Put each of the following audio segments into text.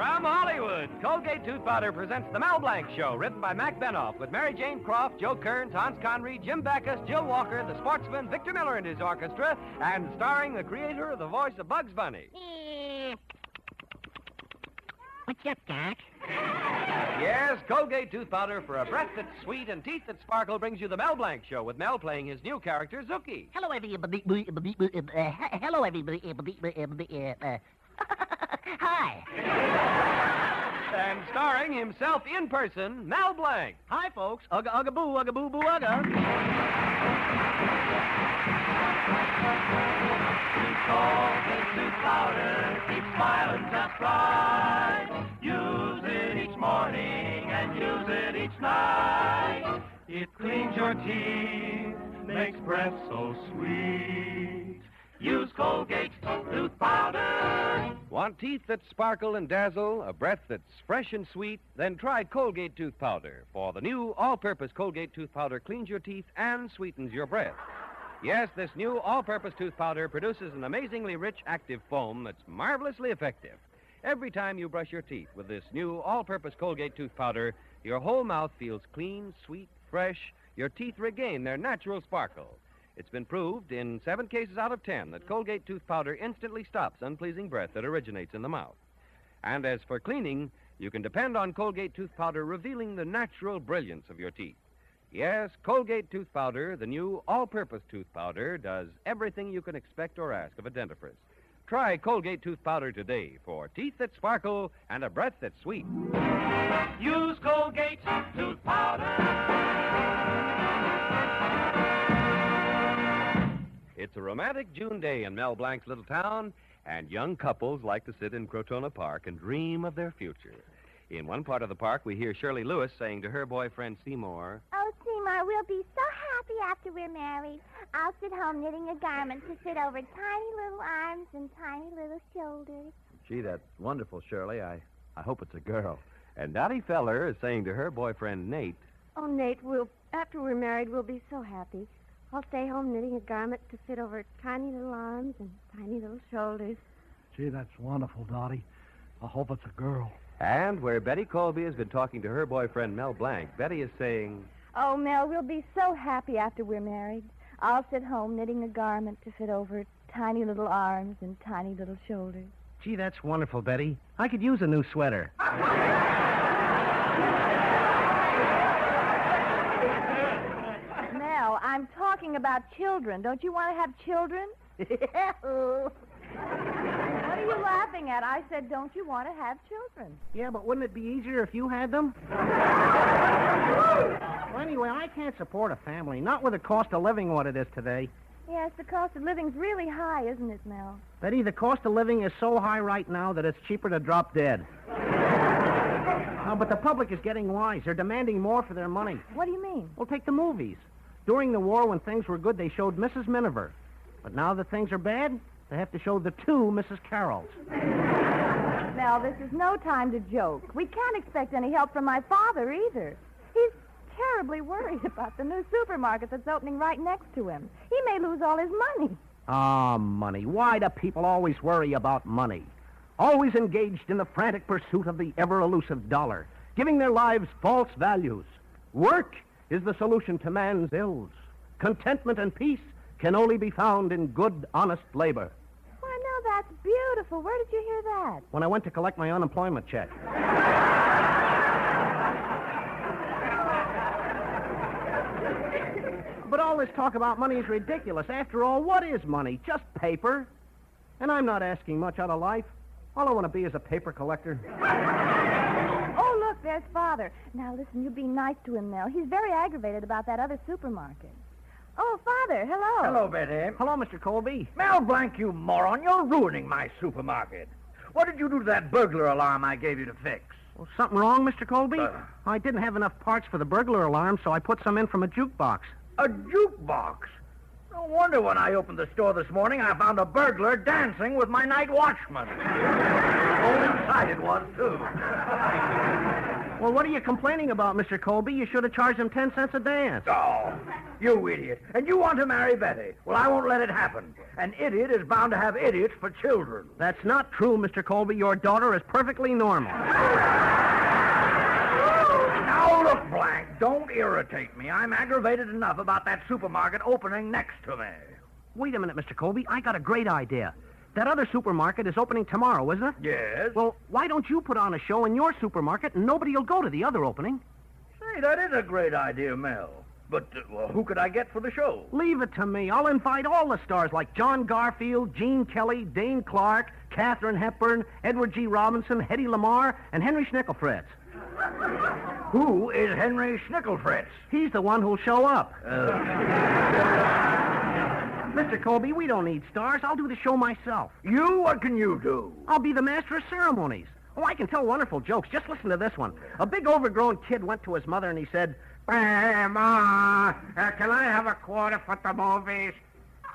From Hollywood, Colgate Tooth Powder presents The Mel Blanc Show, written by Mac Benoff, with Mary Jane Croft, Joe Kearns, Hans Conried, Jim Backus, Jill Walker, the sportsman Victor Miller and his orchestra, and starring the creator of the voice of Bugs Bunny. What's up, Doc? Yes, Colgate Tooth Powder for a breath that's sweet and teeth that sparkle brings you The Mel Blanc Show, with Mel playing his new character, Zookie. Hello, everybody. Hello, everybody. Hi. And starring himself in person, Mel Blanc. Hi, folks. Ugga, ugga, boo, ugga, boo, boo, ugga. Colgate Tooth Powder, keep smiling just right. Use it each morning and use it each night. It cleans your teeth, makes breath so sweet. Use Colgate Tooth Powder. Want teeth that sparkle and dazzle, a breath that's fresh and sweet? Then try Colgate Tooth Powder, for the new all-purpose Colgate Tooth Powder cleans your teeth and sweetens your breath. Yes, this new all-purpose tooth powder produces an amazingly rich, active foam that's marvelously effective. Every time you brush your teeth with this new all-purpose Colgate Tooth Powder, your whole mouth feels clean, sweet, fresh. Your teeth regain their natural sparkle. It's been proved in 7 cases out of 10 that Colgate Tooth Powder instantly stops unpleasing breath that originates in the mouth. And as for cleaning, you can depend on Colgate Tooth Powder revealing the natural brilliance of your teeth. Yes, Colgate Tooth Powder, the new all-purpose tooth powder, does everything you can expect or ask of a dentifrice. Try Colgate Tooth Powder today for teeth that sparkle and a breath that's sweet. Use Colgate Tooth Powder. It's a romantic June day in Mel Blanc's little town, and young couples like to sit in Crotona Park and dream of their future. In one part of the park, we hear Shirley Lewis saying to her boyfriend Seymour, "Oh, Seymour, we'll be so happy after we're married. I'll sit home knitting a garment to fit over tiny little arms and tiny little shoulders." Gee, that's wonderful, Shirley. I hope it's a girl. and Dottie Feller is saying to her boyfriend Nate, "Oh, Nate, after we're married, we'll be so happy. I'll stay home knitting a garment to fit over tiny little arms and tiny little shoulders." Gee, that's wonderful, Dottie. I hope it's a girl. And where Betty Colby has been talking to her boyfriend Mel Blanc, Betty is saying, "Oh, Mel, we'll be so happy after we're married. I'll sit home knitting a garment to fit over tiny little arms and tiny little shoulders." Gee, that's wonderful, Betty. I could use a new sweater. Mel, I'm talking about children. Don't you want to have children? What are you laughing at? I said, don't you want to have children? Yeah, but wouldn't it be easier if you had them? Well, anyway, I can't support a family, not with the cost of living what it is today. Yes, the cost of living's really high, isn't it, Mel? Betty, the cost of living is so high right now that it's cheaper to drop dead. No, but the public is getting wise. They're demanding more for their money. What do you mean? Well, take the movies. During the war, when things were good, they showed Mrs. Miniver. But now that things are bad, they have to show the two Mrs. Carrolls. Mel, this is no time to joke. We can't expect any help from my father either. He's terribly worried about the new supermarket that's opening right next to him. He may lose all his money. Ah, money. Why do people always worry about money? Always engaged in the frantic pursuit of the ever-elusive dollar, giving their lives false values. Work is the solution to man's ills. Contentment and peace can only be found in good, honest labor. Why, no, that's beautiful. Where did you hear that? When I went to collect my unemployment check. But all this talk about money is ridiculous. After all, what is money? Just paper. And I'm not asking much out of life. All I want to be is a paper collector. Oh, look, there's Father. Now, listen, you be nice to him, Mel. He's very aggravated about that other supermarket. Oh, Father, hello. Hello, Betty. Hello, Mr. Colby. Mel Blanc, you moron. You're ruining my supermarket. What did you do to that burglar alarm I gave you to fix? Well, something wrong, Mr. Colby? I didn't have enough parts for the burglar alarm, so I put some in from a jukebox. A jukebox? No wonder when I opened the store this morning, I found a burglar dancing with my night watchman. Oh, inside it was, too. Well, what are you complaining about, Mr. Colby? You should have charged him 10 cents a dance. Oh, you idiot. And you want to marry Betty. Well, I won't let it happen. An idiot is bound to have idiots for children. That's not true, Mr. Colby. Your daughter is perfectly normal. Now, look, Blanc, don't irritate me. I'm aggravated enough about that supermarket opening next to me. Wait a minute, Mr. Colby. I got a great idea. That other supermarket is opening tomorrow, isn't it? Yes? Well, why don't you put on a show in your supermarket and nobody will go to the other opening? Say, that is a great idea, Mel. But, well, who could I get for the show? Leave it to me. I'll invite all the stars like John Garfield, Gene Kelly, Dane Clark, Katharine Hepburn, Edward G. Robinson, Hedy Lamarr, and Henry Schnickelfritz. Who is Henry Schnickelfritz? He's the one who'll show up. Mr. Colby, we don't need stars. I'll do the show myself. You? What can you do? I'll be the master of ceremonies. Oh, I can tell wonderful jokes. Just listen to this one. A big overgrown kid went to his mother and he said, "Hey, Ma, can I have a quarter for the movies?"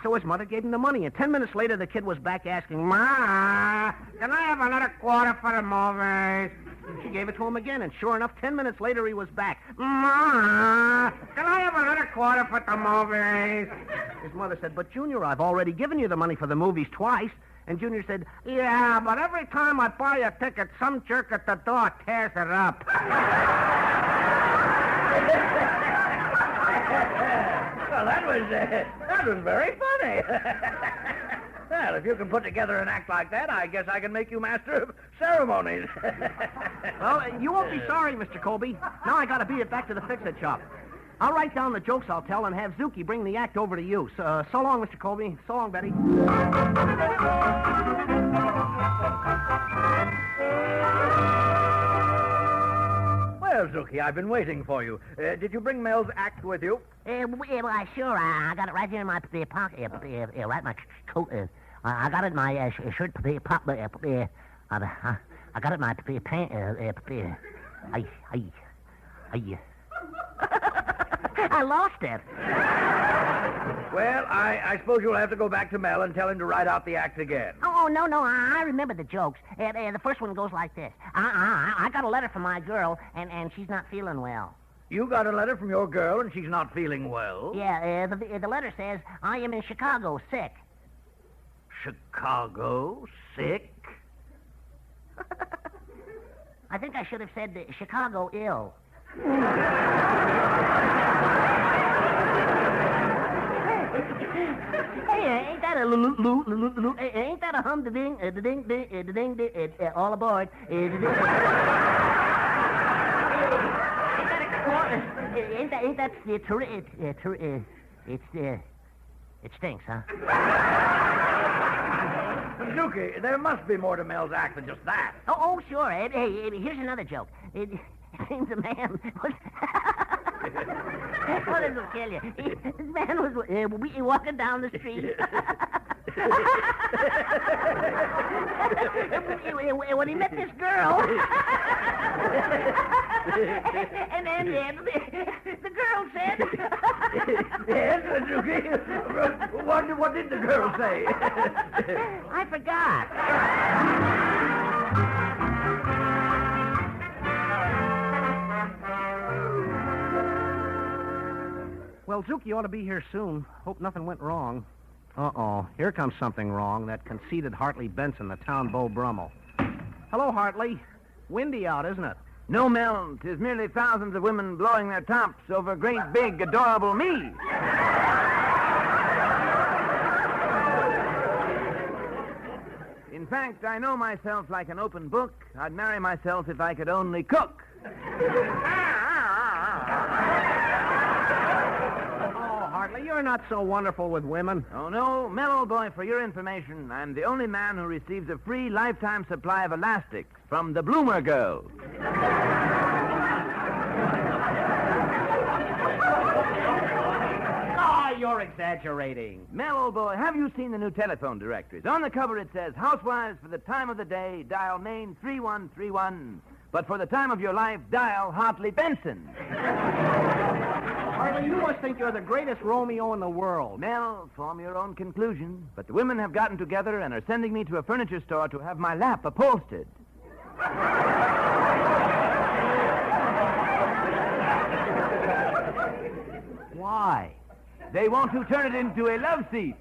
So his mother gave him the money, and 10 minutes later the kid was back asking, "Ma, can I have another quarter for the movies?" She gave it to him again, and sure enough, 10 minutes later he was back. "Ma, can I have another quarter for the movies?" His mother said, "But Junior, I've already given you the money for the movies twice." And Junior said, "Yeah, but every time I buy a ticket, some jerk at the door tears it up." Well, that was very funny. Well, if you can put together an act like that, I guess I can make you master of ceremonies. Well, you won't be sorry, Mr. Colby. Now I gotta beat it back to the fix-it shop. I'll write down the jokes I'll tell and have Zuki bring the act over to you. So long, Mr. Colby. So long, Betty. Well, Zuki, I've been waiting for you. Did you bring Mel's act with you? Well, sure. I got it right here in my pocket. Right, my coat. I got it in my shirt pocket. I got it in my pants. I lost it. Well, I suppose you'll have to go back to Mel and tell him to write out the act again. Oh, no, I remember the jokes. The first one goes like this. I got a letter from my girl, and she's not feeling well. You got a letter from your girl, and she's not feeling well? Yeah, the letter says, I am in Chicago, sick. Chicago? Sick? I think I should have said Chicago ill. Hey, ain't that a ain't that a hum da ding all aboard? Ain't that it stinks, huh? Zuki, there must be more to Mel's act than just that. Oh, sure. Hey, here's another joke. It seems a man was... Oh, this will kill you. This man was walking down the street. When he met this girl... and then the girl said... Yes, Zuki. What did the girl say? I forgot. Well, Zuki ought to be here soon. Hope nothing went wrong. Uh-oh. Here comes something wrong. That conceited Hartley Benson, the town Beau Brummel. Hello, Hartley. Windy out, isn't it? No, Mel. 'Tis merely thousands of women blowing their tops over great, big, adorable me. In fact, I know myself like an open book. I'd marry myself if I could only cook. Hartley, you're not so wonderful with women. Oh, no. Mel, old boy, for your information, I'm the only man who receives a free lifetime supply of elastics from the Bloomer Girl. Oh, you're exaggerating. Mel, old boy, have you seen the new telephone directories? On the cover it says, housewives for the time of the day, dial Maine 3131. But for the time of your life, dial Hartley Benson. Hartley, you must think you're the greatest Romeo in the world. Mel, form your own conclusion. But the women have gotten together and are sending me to a furniture store to have my lap upholstered. Why? They want to turn it into a love seat.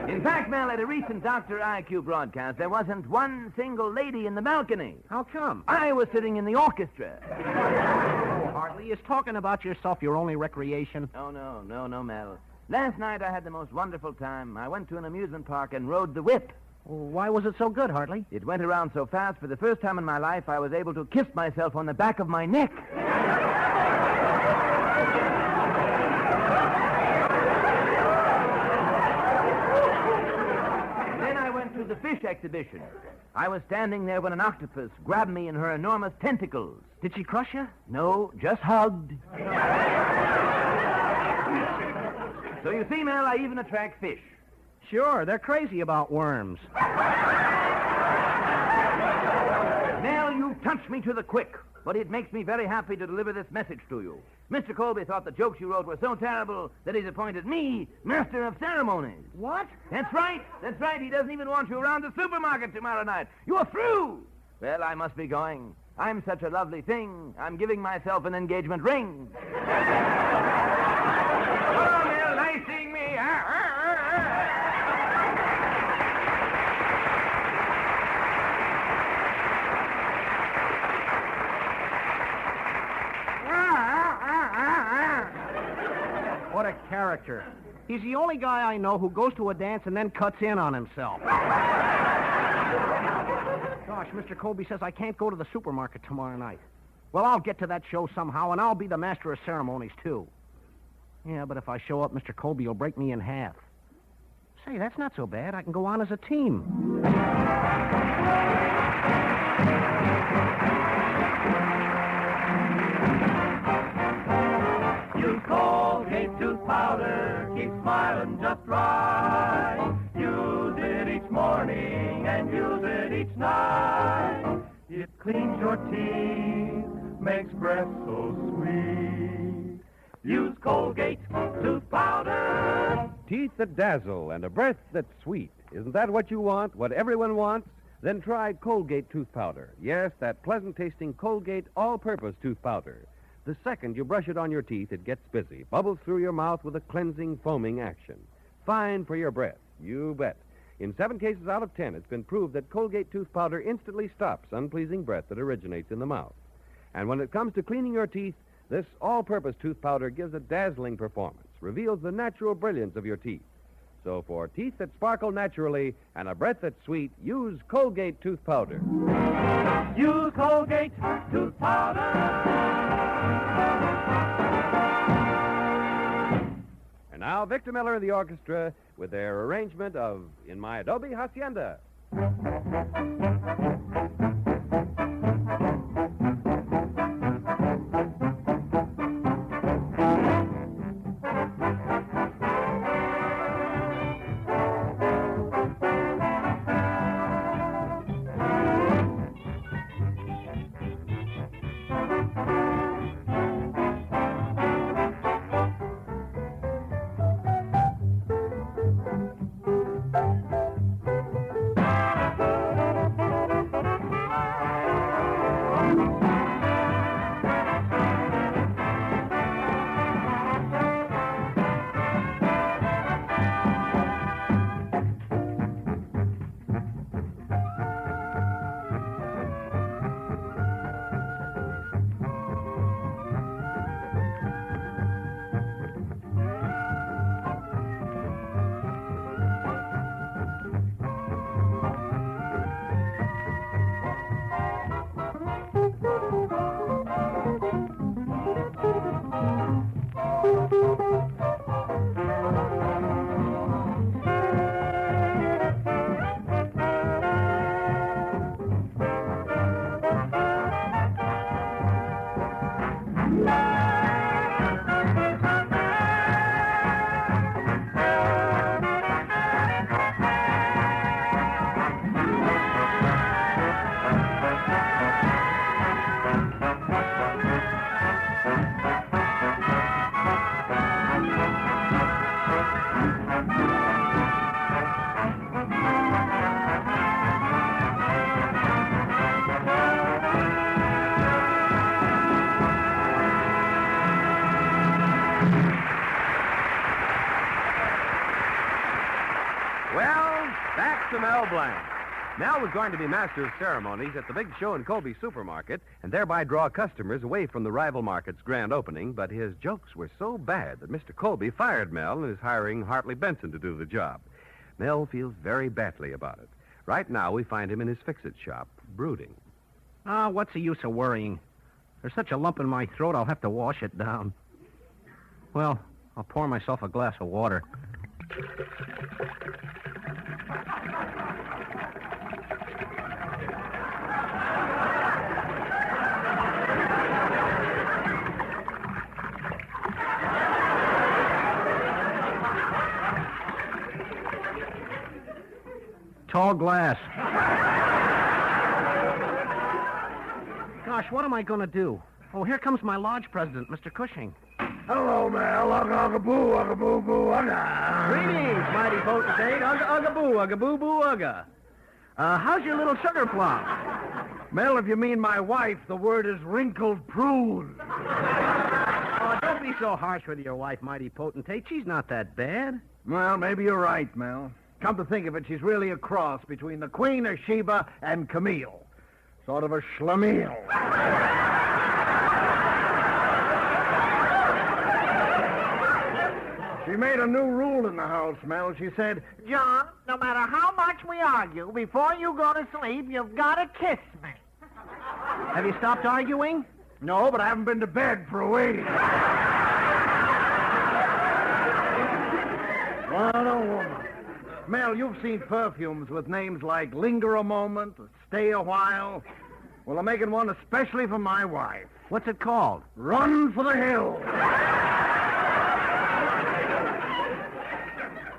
In fact, Mel, at a recent Dr. IQ broadcast, there wasn't one single lady in the balcony. How come? I was sitting in the orchestra. Oh, Hartley, is talking about yourself your only recreation? Oh, no, Mel. Last night I had the most wonderful time. I went to an amusement park and rode the whip. Well, why was it so good, Hartley? It went around so fast, for the first time in my life, I was able to kiss myself on the back of my neck. Then I went to the fish exhibition. I was standing there when an octopus grabbed me in her enormous tentacles. Did she crush you? No, just hugged. So you see, Mel, I even attract fish. Sure, they're crazy about worms. Mel, you touched me to the quick, but it makes me very happy to deliver this message to you. Mr. Colby thought the jokes you wrote were so terrible that he's appointed me Master of Ceremonies. What? That's right. He doesn't even want you around the supermarket tomorrow night. You're through. Well, I must be going. I'm such a lovely thing. I'm giving myself an engagement ring. Oh, Mel, nice seeing me. What a character. He's the only guy I know who goes to a dance and then cuts in on himself. Gosh, Mr. Colby says I can't go to the supermarket tomorrow night. Well, I'll get to that show somehow, and I'll be the master of ceremonies, too. Yeah, but if I show up, Mr. Colby will break me in half. Say, that's not so bad. I can go on as a team. Use Colgate tooth powder, keep smiling just right. Use it each morning and use it each night. It cleans your teeth, makes breath so sweet. Use Colgate tooth powder. Teeth that dazzle and a breath that's sweet. Isn't that what you want? What everyone wants? Then try Colgate tooth powder. Yes, that pleasant-tasting Colgate all-purpose tooth powder. The second you brush it on your teeth, it gets busy, bubbles through your mouth with a cleansing, foaming action. Fine for your breath, you bet. In 7 cases out of 10, it's been proved that Colgate tooth powder instantly stops unpleasing breath that originates in the mouth. And when it comes to cleaning your teeth, this all-purpose tooth powder gives a dazzling performance, reveals the natural brilliance of your teeth. So for teeth that sparkle naturally and a breath that's sweet, use Colgate tooth powder. Use Colgate tooth powder. And now, Victor Miller and the orchestra with their arrangement of In My Adobe Hacienda. to Mel Blanc. Mel was going to be master of ceremonies at the big show in Colby Supermarket and thereby draw customers away from the rival market's grand opening, but his jokes were so bad that Mr. Colby fired Mel and is hiring Hartley Benson to do the job. Mel feels very badly about it. Right now, we find him in his fix-it shop, brooding. What's the use of worrying? There's such a lump in my throat, I'll have to wash it down. Well, I'll pour myself a glass of water. Tall glass. Gosh, what am I going to do? Oh, here comes my lodge president, Mr. Cushing. Hello, Mel. Ugga-boo, ugga-boo-boo, ugga. Greetings, mighty potentate. Ugga-ugga-boo, ugga-boo-boo, ugga. How's your little sugar plum? Mel, if you mean my wife, the word is wrinkled prune. Oh, don't be so harsh with your wife, mighty potentate. She's not that bad. Well, maybe you're right, Mel. Come to think of it, she's really a cross between the Queen of Sheba and Camille. Sort of a schlemiel. She made a new rule in the house, Mel. She said, John, no matter how much we argue, before you go to sleep, you've got to kiss me. Have you stopped arguing? no, but I haven't been to bed for a week. What a woman. Mel, you've seen perfumes with names like Linger a Moment, or Stay a While. Well, I'm making one especially for my wife. What's it called? Run for the Hills.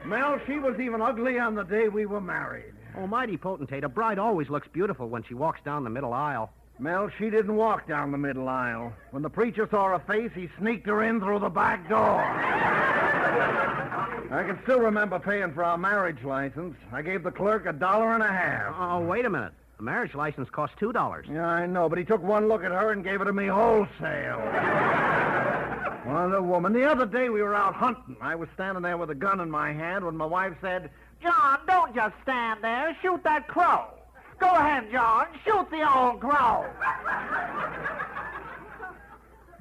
Mel, she was even ugly on the day we were married. Oh, mighty potentate, a bride always looks beautiful when she walks down the middle aisle. Mel, she didn't walk down the middle aisle. When the preacher saw her face, he sneaked her in through the back door. I can still remember paying for our marriage license. I gave the clerk $1.50. Oh, wait a minute. The marriage license cost $2. Yeah, I know, but he took one look at her and gave it to me wholesale. What a woman. The other day we were out hunting. I was standing there with a gun in my hand when my wife said, John, don't just stand there. Shoot that crow. Go ahead, John. Shoot the old crow.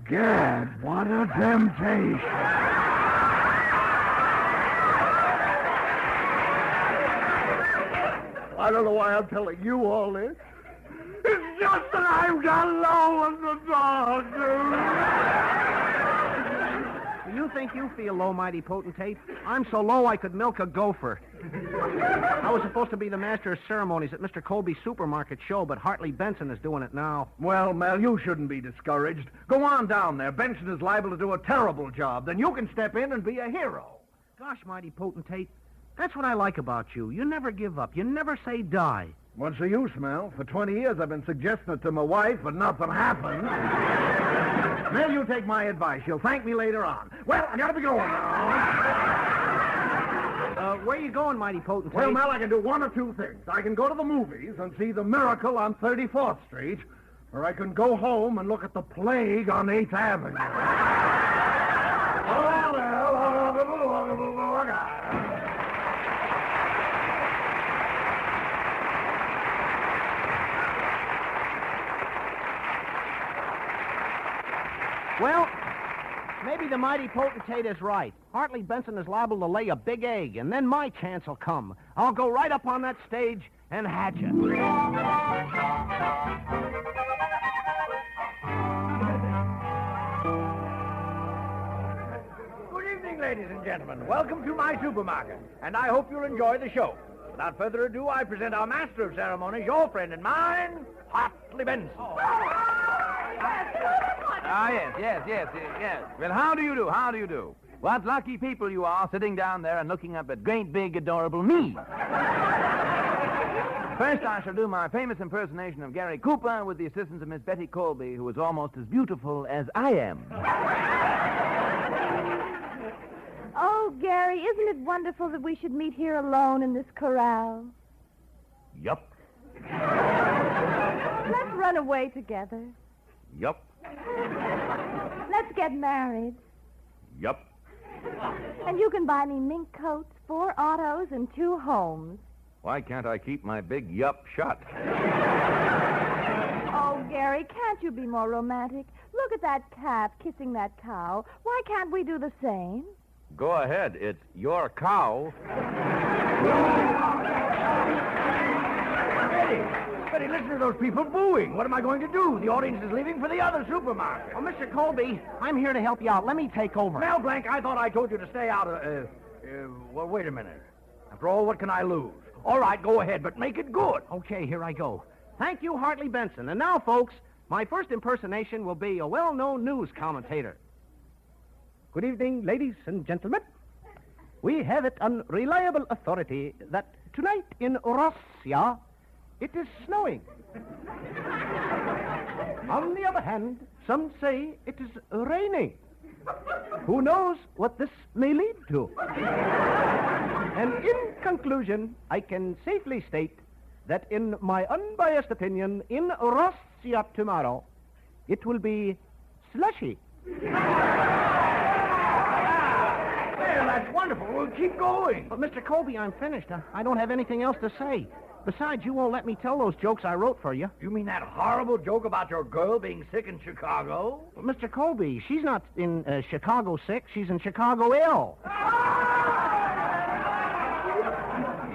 Gad, what a temptation. I don't know why I'm telling you all this. It's just that I've got low in the dog, dude. You think you feel low, mighty potentate? I'm so low I could milk a gopher. I was supposed to be the master of ceremonies at Mr. Colby's supermarket show, but Hartley Benson is doing it now. Well, Mel, you shouldn't be discouraged. Go on down there. Benson is liable to do a terrible job. Then you can step in and be a hero. Gosh, mighty potentate, that's what I like about you. You never give up. You never say die. What's the use, Mel? For 20 years I've been suggesting it to my wife, but nothing happened. Mel, you take my advice. You'll thank me later on. Well, I gotta be going now. Where are you going, mighty potentate? Well, Mel, I can do one of two things. I can go to the movies and see The Miracle on 34th Street, or I can go home and look at The Plague on 8th Avenue. Well, maybe the mighty potentate is right. Hartley Benson is liable to lay a big egg, and then my chance will come. I'll go right up on that stage and hatch it. Good evening, ladies and gentlemen. Welcome to my supermarket, and I hope you'll enjoy the show. Without further ado, I present our master of ceremonies, your friend and mine, Hartley Benson. Yes. Well, how do you do? What lucky people you are sitting down there and looking up at great, big, adorable me. First, I shall do my famous impersonation of Gary Cooper with the assistance of Miss Betty Colby, who is almost as beautiful as I am. Oh, Gary, isn't it wonderful that we should meet here alone in this corral? Yup. Let's run away together. Yup. Let's get married. Yup. And you can buy me mink coats, 4 autos, and 2 homes. Why can't I keep my big yup shut? Oh, Gary, can't you be more romantic? Look at that calf kissing that cow. Why can't we do the same? Go ahead. It's your cow. Betty, listen to those people booing. What am I going to do? The audience is leaving for the other supermarket. Oh, Mr. Colby, I'm here to help you out. Let me take over. Mel Blanc, I thought I told you to stay out of... well, wait a minute. After all, what can I lose? All right, go ahead, but make it good. Okay, here I go. Thank you, Hartley Benson. And now, folks, my first impersonation will be a well-known news commentator. Good evening, ladies and gentlemen. We have it on reliable authority that tonight in Russia, it is snowing. On the other hand, some say it is raining. Who knows what this may lead to? And in conclusion, I can safely state that in my unbiased opinion, in Russia tomorrow, it will be slushy. Well, that's wonderful. We'll keep going. But, Mr. Colby, I'm finished. I don't have anything else to say. Besides, you won't let me tell those jokes I wrote for you. You mean that horrible joke about your girl being sick in Chicago? Well, Mr. Colby, she's not in Chicago sick. She's in Chicago ill.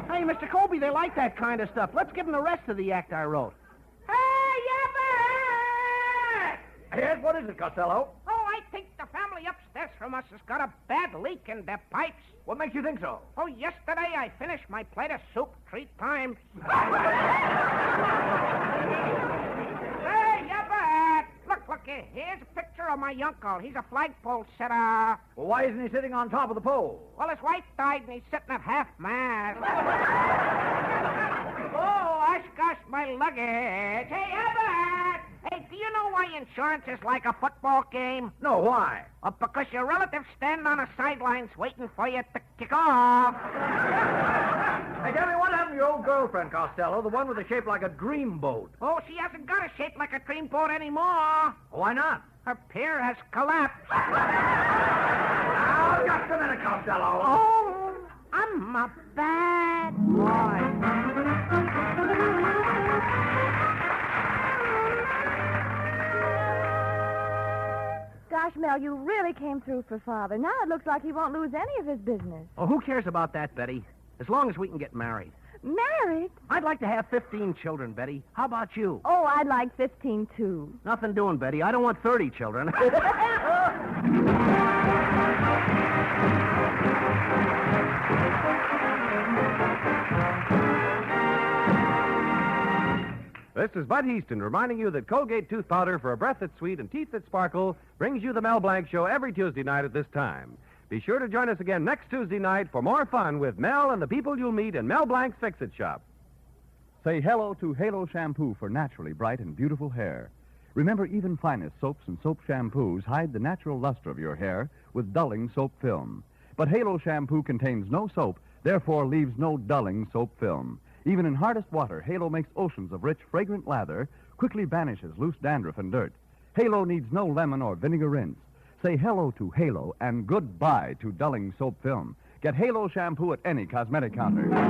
Hey, Mr. Colby, they like that kind of stuff. Let's give them the rest of the act I wrote. Yes, what is it, Costello? Oh, I think the family upstairs from us has got a bad leak in their pipes. What makes you think so? Oh, yesterday I finished my plate of soup 3 times. Hey, Yabba! Look, here's a picture of my uncle. He's a flagpole sitter. Well, why isn't he sitting on top of the pole? Well, his wife died and he's sitting at half-mast. Oh, gosh, my luggage. Hey, Yabba! Hey, do you know why insurance is like a football game? No, why? Because your relatives stand on the sidelines waiting for you to kick off. Hey, tell me, what happened to your old girlfriend, Costello, the one with a shape like a dreamboat? Oh, she hasn't got a shape like a dreamboat anymore. Why not? Her pier has collapsed. Now, just a minute, Costello. Oh, I'm a bad boy. Gosh, Mel, you really came through for Father. Now it looks like he won't lose any of his business. Oh, who cares about that, Betty? As long as we can get married. Married? I'd like to have 15 children, Betty. How about you? Oh, I'd like 15, too. Nothing doing, Betty. I don't want 30 children. This is Bud Easton reminding you that Colgate tooth powder for a breath that's sweet and teeth that sparkle brings you the Mel Blanc Show every Tuesday night at this time. Be sure to join us again next Tuesday night for more fun with Mel and the people you'll meet in Mel Blanc's Fix-It Shop. Say hello to Halo Shampoo for naturally bright and beautiful hair. Remember, even finest soaps and soap shampoos hide the natural luster of your hair with dulling soap film. But Halo Shampoo contains no soap, therefore leaves no dulling soap film. Even in hardest water, Halo makes oceans of rich, fragrant lather, quickly banishes loose dandruff and dirt. Halo needs no lemon or vinegar rinse. Say hello to Halo and goodbye to dulling soap film. Get Halo Shampoo at any cosmetic counter. Remember,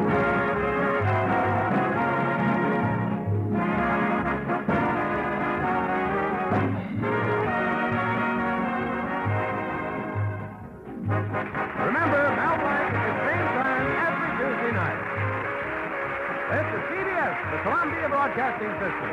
Mel Blanc at the same time every Tuesday night. This is CBS, the Columbia Broadcasting System.